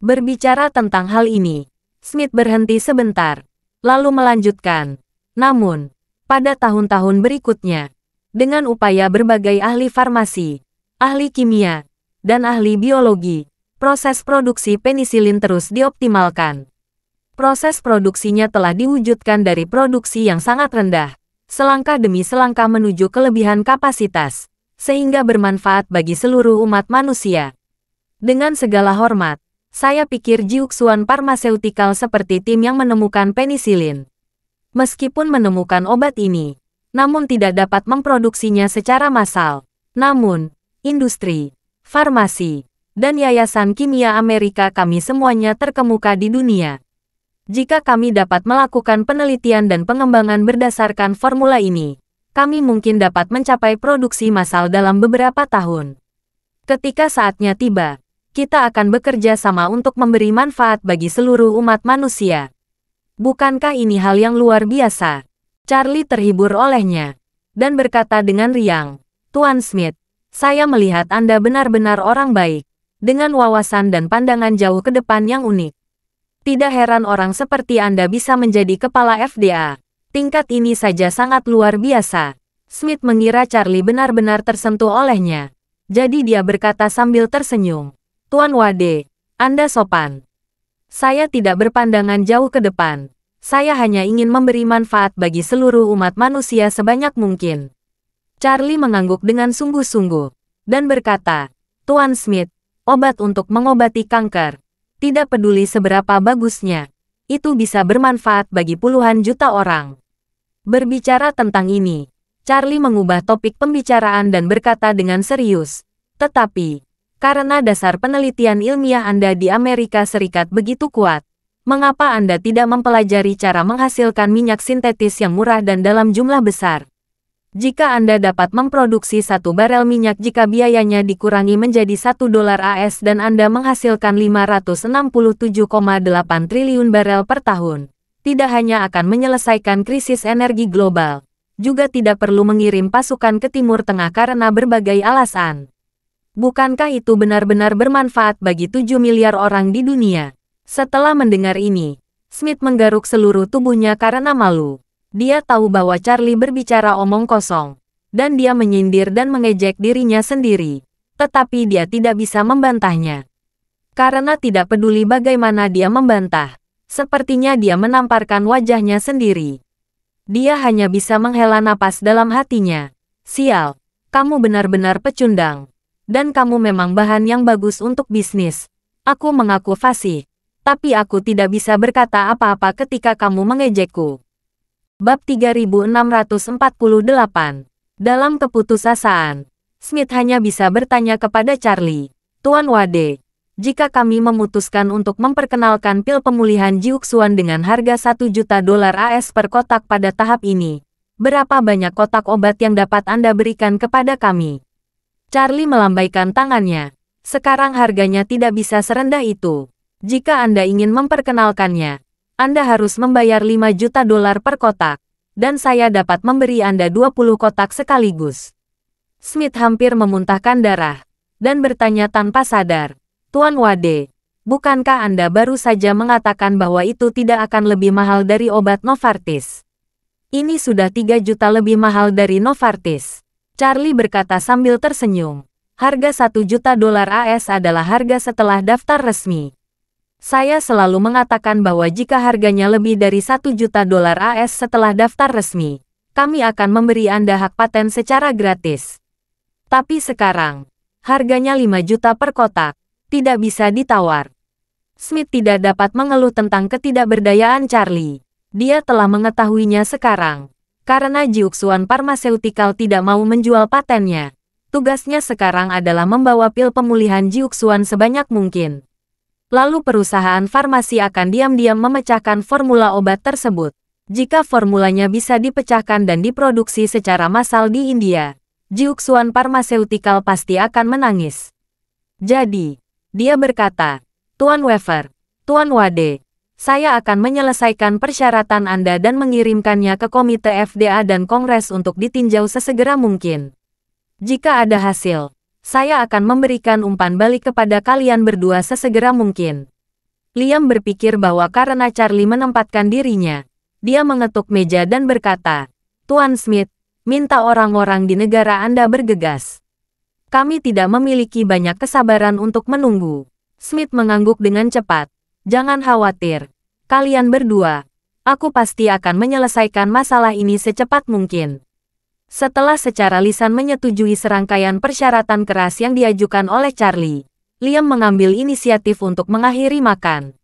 Berbicara tentang hal ini, Smith berhenti sebentar, lalu melanjutkan. Namun, pada tahun-tahun berikutnya, dengan upaya berbagai ahli farmasi, ahli kimia, dan ahli biologi, proses produksi penisilin terus dioptimalkan. Proses produksinya telah diwujudkan dari produksi yang sangat rendah, selangkah demi selangkah menuju kelebihan kapasitas, sehingga bermanfaat bagi seluruh umat manusia. Dengan segala hormat, saya pikir Jiuxuan Pharmaceutical seperti tim yang menemukan penisilin. Meskipun menemukan obat ini, namun tidak dapat memproduksinya secara massal. Namun, industri, farmasi, dan Yayasan Kimia Amerika kami semuanya terkemuka di dunia. Jika kami dapat melakukan penelitian dan pengembangan berdasarkan formula ini, kami mungkin dapat mencapai produksi massal dalam beberapa tahun. Ketika saatnya tiba, kita akan bekerja sama untuk memberi manfaat bagi seluruh umat manusia. Bukankah ini hal yang luar biasa? Charlie terhibur olehnya, dan berkata dengan riang, Tuan Smith, saya melihat Anda benar-benar orang baik, dengan wawasan dan pandangan jauh ke depan yang unik. Tidak heran orang seperti Anda bisa menjadi kepala FDA. Tingkat ini saja sangat luar biasa. Smith mengira Charlie benar-benar tersentuh olehnya. Jadi dia berkata sambil tersenyum. Tuan Wade, Anda sopan. Saya tidak berpandangan jauh ke depan. Saya hanya ingin memberi manfaat bagi seluruh umat manusia sebanyak mungkin. Charlie mengangguk dengan sungguh-sungguh, dan berkata, Tuan Smith, obat untuk mengobati kanker. Tidak peduli seberapa bagusnya, itu bisa bermanfaat bagi puluhan juta orang. Berbicara tentang ini, Charlie mengubah topik pembicaraan dan berkata dengan serius, tetapi, karena dasar penelitian ilmiah Anda di Amerika Serikat begitu kuat, mengapa Anda tidak mempelajari cara menghasilkan minyak sintetis yang murah dan dalam jumlah besar? Jika Anda dapat memproduksi 1 barel minyak jika biayanya dikurangi menjadi $1 AS dan Anda menghasilkan 567,8 triliun barel per tahun, tidak hanya akan menyelesaikan krisis energi global, juga tidak perlu mengirim pasukan ke Timur Tengah karena berbagai alasan. Bukankah itu benar-benar bermanfaat bagi 7 miliar orang di dunia? Setelah mendengar ini, Smith menggaruk seluruh tubuhnya karena malu. Dia tahu bahwa Charlie berbicara omong kosong, dan dia menyindir dan mengejek dirinya sendiri. Tetapi dia tidak bisa membantahnya. Karena tidak peduli bagaimana dia membantah, sepertinya dia menamparkan wajahnya sendiri. Dia hanya bisa menghela napas dalam hatinya. Sial, kamu benar-benar pecundang. Dan kamu memang bahan yang bagus untuk bisnis. Aku mengaku fasih, tapi aku tidak bisa berkata apa-apa ketika kamu mengejekku. Bab 3648. Dalam keputusasaan, Smith hanya bisa bertanya kepada Charlie, Tuan Wade, jika kami memutuskan untuk memperkenalkan pil pemulihan Jiuxuan dengan harga $1 juta AS per kotak pada tahap ini, berapa banyak kotak obat yang dapat Anda berikan kepada kami? Charlie melambaikan tangannya. Sekarang harganya tidak bisa serendah itu. Jika Anda ingin memperkenalkannya, Anda harus membayar $5 juta per kotak, dan saya dapat memberi Anda 20 kotak sekaligus. Smith hampir memuntahkan darah, dan bertanya tanpa sadar, Tuan Wade, bukankah Anda baru saja mengatakan bahwa itu tidak akan lebih mahal dari obat Novartis? Ini sudah 3 juta lebih mahal dari Novartis. Charlie berkata sambil tersenyum. Harga $1 juta AS adalah harga setelah daftar resmi. Saya selalu mengatakan bahwa jika harganya lebih dari $1 juta AS setelah daftar resmi, kami akan memberi Anda hak paten secara gratis. Tapi sekarang, harganya 5 juta per kotak, tidak bisa ditawar. Smith tidak dapat mengeluh tentang ketidakberdayaan Charlie. Dia telah mengetahuinya sekarang. Karena Jiuxuan Pharmaceutical tidak mau menjual patennya, tugasnya sekarang adalah membawa pil pemulihan Jiuxuan sebanyak mungkin. Lalu perusahaan farmasi akan diam-diam memecahkan formula obat tersebut. Jika formulanya bisa dipecahkan dan diproduksi secara massal di India, Jiuxuan Pharmaceutical pasti akan menangis. Jadi, dia berkata, Tuan Weaver, Tuan Wade, saya akan menyelesaikan persyaratan Anda dan mengirimkannya ke Komite FDA dan Kongres untuk ditinjau sesegera mungkin. Jika ada hasil, saya akan memberikan umpan balik kepada kalian berdua sesegera mungkin. Liam berpikir bahwa karena Charlie menempatkan dirinya, dia mengetuk meja dan berkata, "Tuan Smith, minta orang-orang di negara Anda bergegas. Kami tidak memiliki banyak kesabaran untuk menunggu." Smith mengangguk dengan cepat. "Jangan khawatir. Kalian berdua. Aku pasti akan menyelesaikan masalah ini secepat mungkin." Setelah secara lisan menyetujui serangkaian persyaratan keras yang diajukan oleh Charlie, Liam mengambil inisiatif untuk mengakhiri makan.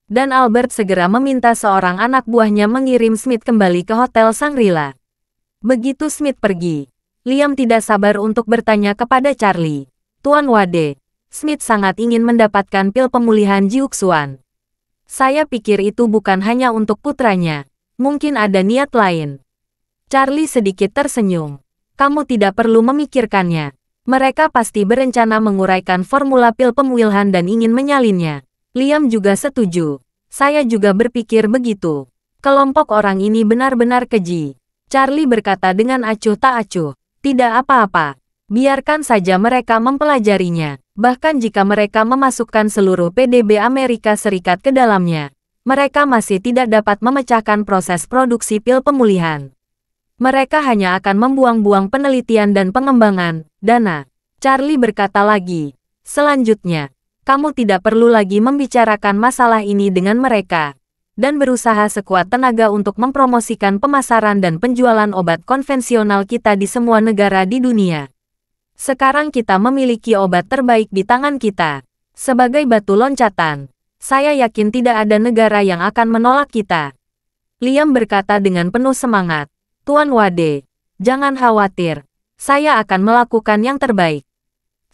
Dan Albert segera meminta seorang anak buahnya mengirim Smith kembali ke Hotel Shangri-La. Begitu Smith pergi, Liam tidak sabar untuk bertanya kepada Charlie, "Tuan Wade, Smith sangat ingin mendapatkan pil pemulihan Jiuxuan. Saya pikir itu bukan hanya untuk putranya, mungkin ada niat lain." Charlie sedikit tersenyum. "Kamu tidak perlu memikirkannya. Mereka pasti berencana menguraikan formula pil pemulihan dan ingin menyalinnya." Liam juga setuju. "Saya juga berpikir begitu. Kelompok orang ini benar-benar keji." Charlie berkata dengan acuh tak acuh. "Tidak apa-apa. Biarkan saja mereka mempelajarinya. Bahkan jika mereka memasukkan seluruh PDB Amerika Serikat ke dalamnya, mereka masih tidak dapat memecahkan proses produksi pil pemulihan. Mereka hanya akan membuang-buang penelitian dan pengembangan dana." Charlie berkata lagi, "Selanjutnya, kamu tidak perlu lagi membicarakan masalah ini dengan mereka, dan berusaha sekuat tenaga untuk mempromosikan pemasaran dan penjualan obat konvensional kita di semua negara di dunia. Sekarang kita memiliki obat terbaik di tangan kita. Sebagai batu loncatan, saya yakin tidak ada negara yang akan menolak kita." Liam berkata dengan penuh semangat, "Tuan Wade, jangan khawatir. Saya akan melakukan yang terbaik."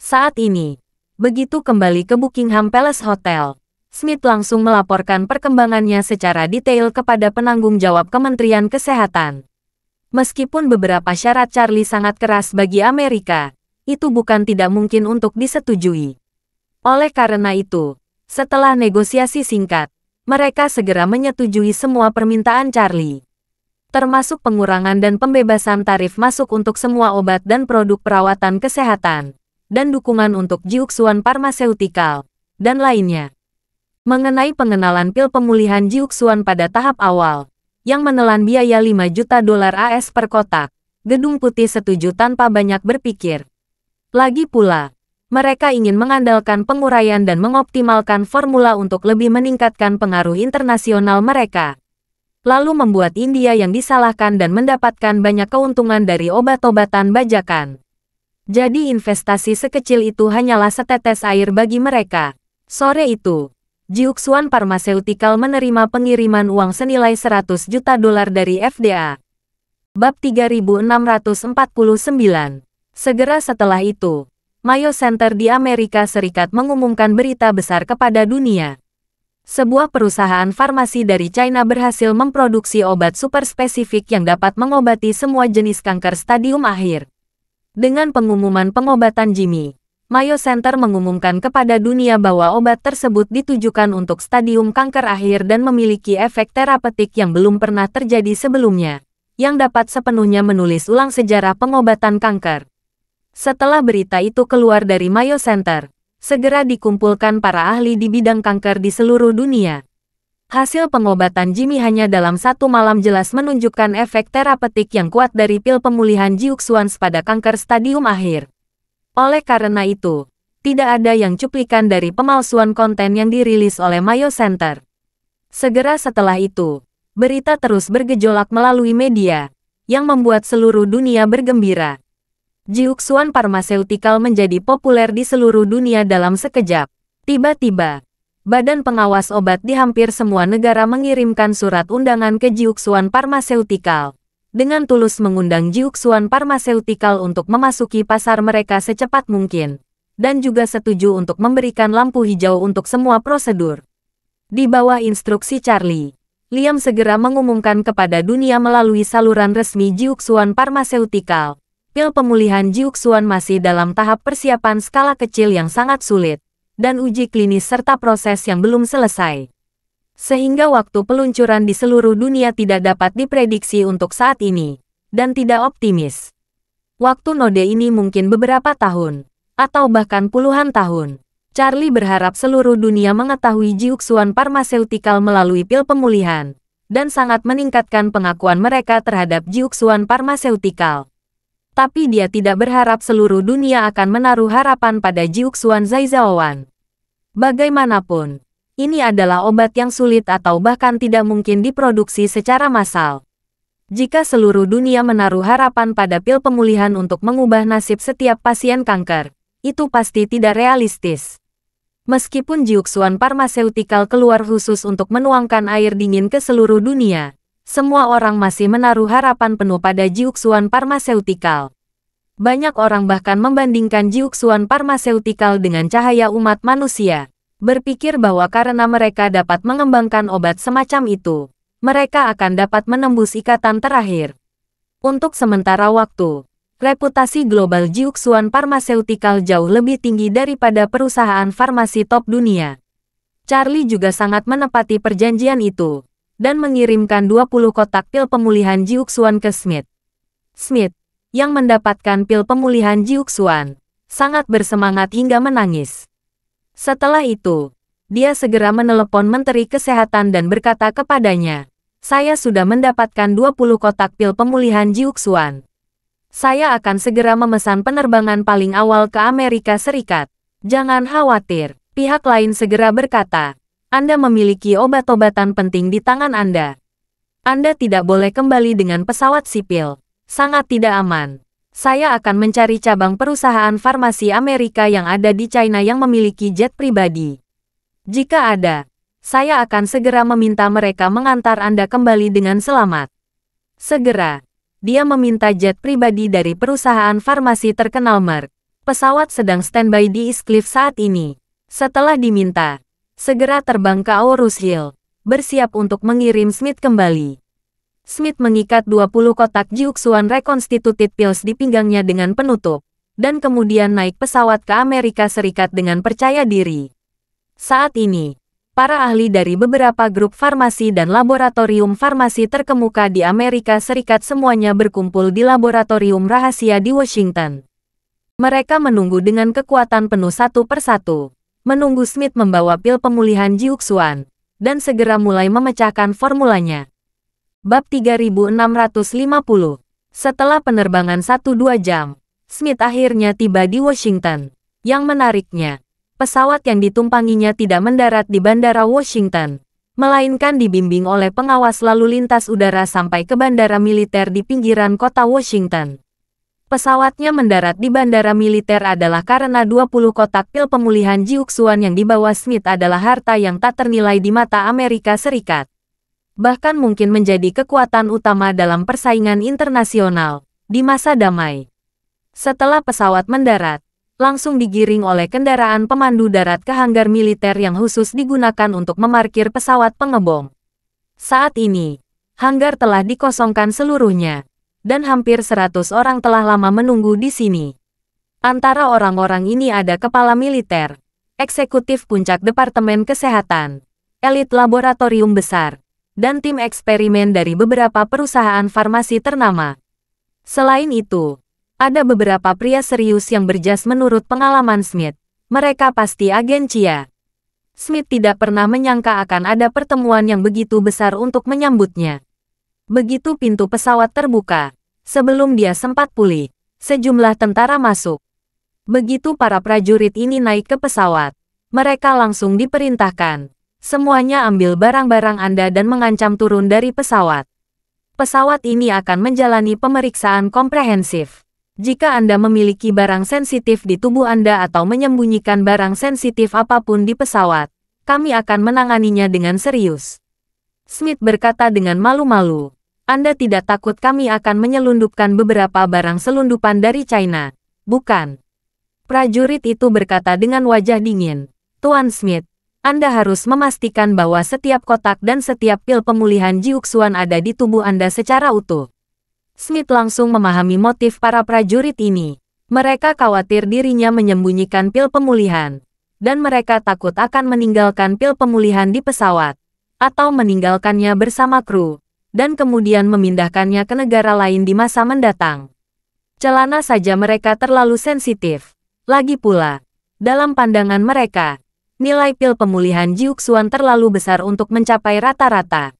Saat ini, begitu kembali ke Buckingham Palace Hotel, Smith langsung melaporkan perkembangannya secara detail kepada penanggung jawab Kementerian Kesehatan. Meskipun beberapa syarat Charlie sangat keras bagi Amerika, itu bukan tidak mungkin untuk disetujui. Oleh karena itu, setelah negosiasi singkat, mereka segera menyetujui semua permintaan Charlie, termasuk pengurangan dan pembebasan tarif masuk untuk semua obat dan produk perawatan kesehatan, dan dukungan untuk Jiuxuan Pharmaceutical, dan lainnya. Mengenai pengenalan pil pemulihan Jiuxuan pada tahap awal, yang menelan biaya $5 juta AS per kotak, Gedung Putih setuju tanpa banyak berpikir. Lagi pula, mereka ingin mengandalkan penguraian dan mengoptimalkan formula untuk lebih meningkatkan pengaruh internasional mereka. Lalu membuat India yang disalahkan dan mendapatkan banyak keuntungan dari obat-obatan bajakan. Jadi investasi sekecil itu hanyalah setetes air bagi mereka. Sore itu, Jiuxuan Pharmaceutical menerima pengiriman uang senilai $100 juta dari FDA. Bab 3649. Segera setelah itu, Mayo Center di Amerika Serikat mengumumkan berita besar kepada dunia. Sebuah perusahaan farmasi dari China berhasil memproduksi obat super spesifik yang dapat mengobati semua jenis kanker stadium akhir. Dengan pengumuman pengobatan Jimmy, Mayo Center mengumumkan kepada dunia bahwa obat tersebut ditujukan untuk stadium kanker akhir dan memiliki efek terapeutik yang belum pernah terjadi sebelumnya, yang dapat sepenuhnya menulis ulang sejarah pengobatan kanker. Setelah berita itu keluar dari Mayo Center, segera dikumpulkan para ahli di bidang kanker di seluruh dunia. Hasil pengobatan Jimmy hanya dalam satu malam jelas menunjukkan efek terapeutik yang kuat dari pil pemulihan Jiuxuan pada kanker stadium akhir. Oleh karena itu, tidak ada yang cuplikan dari pemalsuan konten yang dirilis oleh Mayo Center. Segera setelah itu, berita terus bergejolak melalui media, yang membuat seluruh dunia bergembira. Jiuxuan Pharmaceutical menjadi populer di seluruh dunia dalam sekejap. Tiba-tiba, Badan Pengawas Obat di hampir semua negara mengirimkan surat undangan ke Jiuxuan Pharmaceutical, dengan tulus mengundang Jiuxuan Pharmaceutical untuk memasuki pasar mereka secepat mungkin, dan juga setuju untuk memberikan lampu hijau untuk semua prosedur. Di bawah instruksi Charlie, Liam segera mengumumkan kepada dunia melalui saluran resmi Jiuxuan Pharmaceutical, pil pemulihan Jiuxuan masih dalam tahap persiapan skala kecil yang sangat sulit, dan uji klinis serta proses yang belum selesai. Sehingga waktu peluncuran di seluruh dunia tidak dapat diprediksi untuk saat ini, dan tidak optimis. Waktu node ini mungkin beberapa tahun, atau bahkan puluhan tahun. Charlie berharap seluruh dunia mengetahui Jiuxuan Pharmaceutical melalui pil pemulihan, dan sangat meningkatkan pengakuan mereka terhadap Jiuxuan Pharmaceutical. Tapi dia tidak berharap seluruh dunia akan menaruh harapan pada Jiuxuan Zaizaowan. Bagaimanapun, ini adalah obat yang sulit atau bahkan tidak mungkin diproduksi secara massal. Jika seluruh dunia menaruh harapan pada pil pemulihan untuk mengubah nasib setiap pasien kanker, itu pasti tidak realistis. Meskipun Jiuxuan Pharmaceutical keluar khusus untuk menuangkan air dingin ke seluruh dunia, semua orang masih menaruh harapan penuh pada Jiuxuan Pharmaceutical. Banyak orang bahkan membandingkan Jiuxuan Pharmaceutical dengan cahaya umat manusia, berpikir bahwa karena mereka dapat mengembangkan obat semacam itu, mereka akan dapat menembus ikatan terakhir. Untuk sementara waktu, reputasi global Jiuxuan Pharmaceutical jauh lebih tinggi daripada perusahaan farmasi top dunia. Charlie juga sangat menepati perjanjian itu, dan mengirimkan 20 kotak pil pemulihan Jiuxuan ke Smith. Smith, yang mendapatkan pil pemulihan Jiuxuan, sangat bersemangat hingga menangis. Setelah itu, dia segera menelepon Menteri Kesehatan dan berkata kepadanya, "Saya sudah mendapatkan 20 kotak pil pemulihan Jiuxuan. Saya akan segera memesan penerbangan paling awal ke Amerika Serikat. Jangan khawatir." Pihak lain segera berkata, "Anda memiliki obat-obatan penting di tangan Anda. Anda tidak boleh kembali dengan pesawat sipil. Sangat tidak aman. Saya akan mencari cabang perusahaan farmasi Amerika yang ada di China yang memiliki jet pribadi. Jika ada, saya akan segera meminta mereka mengantar Anda kembali dengan selamat." Segera, dia meminta jet pribadi dari perusahaan farmasi terkenal Merck. Pesawat sedang standby di East Cliff saat ini. Setelah diminta, segera terbang ke Aurus Hill, bersiap untuk mengirim Smith kembali. Smith mengikat 20 kotak Jiuxuan Reconstituted Pills di pinggangnya dengan penutup, dan kemudian naik pesawat ke Amerika Serikat dengan percaya diri. Saat ini, para ahli dari beberapa grup farmasi dan laboratorium farmasi terkemuka di Amerika Serikat semuanya berkumpul di laboratorium rahasia di Washington. Mereka menunggu dengan kekuatan penuh satu persatu, menunggu Smith membawa pil pemulihan Jiuxuan, dan segera mulai memecahkan formulanya. Bab 3650. Setelah penerbangan 1-2 jam, Smith akhirnya tiba di Washington. Yang menariknya, pesawat yang ditumpanginya tidak mendarat di Bandara Washington, melainkan dibimbing oleh pengawas lalu lintas udara sampai ke bandara militer di pinggiran kota Washington. Pesawatnya mendarat di bandara militer adalah karena 20 kotak pil pemulihan Jiuxuan yang dibawa Smith adalah harta yang tak ternilai di mata Amerika Serikat. Bahkan mungkin menjadi kekuatan utama dalam persaingan internasional di masa damai. Setelah pesawat mendarat, langsung digiring oleh kendaraan pemandu darat ke hanggar militer yang khusus digunakan untuk memarkir pesawat pengebom. Saat ini, hanggar telah dikosongkan seluruhnya, dan hampir 100 orang telah lama menunggu di sini. Antara orang-orang ini ada kepala militer, eksekutif puncak Departemen Kesehatan, elit laboratorium besar, dan tim eksperimen dari beberapa perusahaan farmasi ternama. Selain itu, ada beberapa pria serius yang berjas menurut pengalaman Smith. Mereka pasti agen CIA. Smith tidak pernah menyangka akan ada pertemuan yang begitu besar untuk menyambutnya. Begitu pintu pesawat terbuka, sebelum dia sempat pulih, sejumlah tentara masuk. Begitu para prajurit ini naik ke pesawat, mereka langsung diperintahkan, "Semuanya ambil barang-barang Anda dan mengancam turun dari pesawat. Pesawat ini akan menjalani pemeriksaan komprehensif. Jika Anda memiliki barang sensitif di tubuh Anda atau menyembunyikan barang sensitif apapun di pesawat, kami akan menanganinya dengan serius." Smith berkata dengan malu-malu, "Anda tidak takut kami akan menyelundupkan beberapa barang selundupan dari China, bukan?" Prajurit itu berkata dengan wajah dingin, "Tuan Smith, Anda harus memastikan bahwa setiap kotak dan setiap pil pemulihan Jiuxuan ada di tubuh Anda secara utuh." Smith langsung memahami motif para prajurit ini. Mereka khawatir dirinya menyembunyikan pil pemulihan, dan mereka takut akan meninggalkan pil pemulihan di pesawat, atau meninggalkannya bersama kru, dan kemudian memindahkannya ke negara lain di masa mendatang. Celana saja mereka terlalu sensitif. Lagi pula, Dalam pandangan mereka, nilai pil pemulihan Jiuxuan terlalu besar untuk mencapai rata-rata.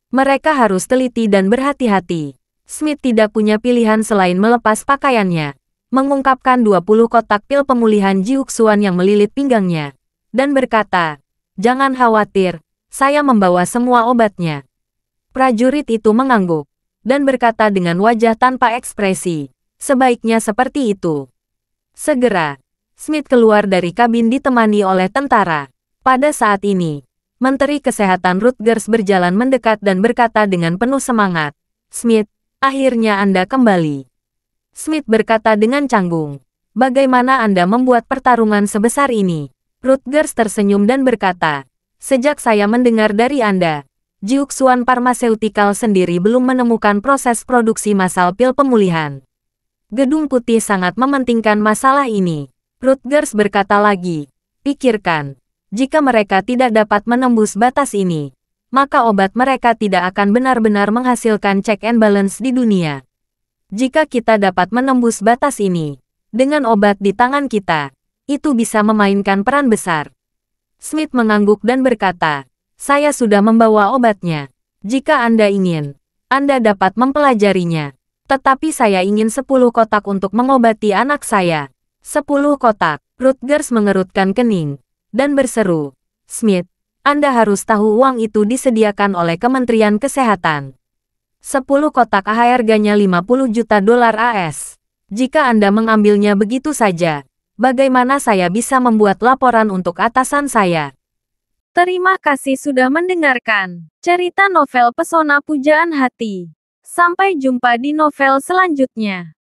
Mereka harus teliti dan berhati-hati. Smith tidak punya pilihan selain melepas pakaiannya, mengungkapkan 20 kotak pil pemulihan Jiuxuan yang melilit pinggangnya, dan berkata, "Jangan khawatir, saya membawa semua obatnya." Prajurit itu mengangguk, dan berkata dengan wajah tanpa ekspresi, "Sebaiknya seperti itu." Segera, Smith keluar dari kabin ditemani oleh tentara. Pada saat ini, Menteri Kesehatan Rutgers berjalan mendekat dan berkata dengan penuh semangat, "Smith, akhirnya Anda kembali." Smith berkata dengan canggung, "Bagaimana Anda membuat pertarungan sebesar ini?" Rutgers tersenyum dan berkata, "Sejak saya mendengar dari Anda, Jiuxuan Pharmaceutical sendiri belum menemukan proses produksi massal pil pemulihan. Gedung Putih sangat mementingkan masalah ini." Rutgers berkata lagi, "Pikirkan, jika mereka tidak dapat menembus batas ini, maka obat mereka tidak akan benar-benar menghasilkan check and balance di dunia. Jika kita dapat menembus batas ini, dengan obat di tangan kita, itu bisa memainkan peran besar." Smith mengangguk dan berkata, "Saya sudah membawa obatnya. Jika Anda ingin, Anda dapat mempelajarinya. Tetapi saya ingin 10 kotak untuk mengobati anak saya." 10 kotak. Rutgers mengerutkan kening, dan berseru, "Smith, Anda harus tahu uang itu disediakan oleh Kementerian Kesehatan. 10 kotak harganya 50 juta dolar AS. Jika Anda mengambilnya begitu saja, bagaimana saya bisa membuat laporan untuk atasan saya?" Terima kasih sudah mendengarkan cerita novel Pesona Pujaan Hati. Sampai jumpa di novel selanjutnya.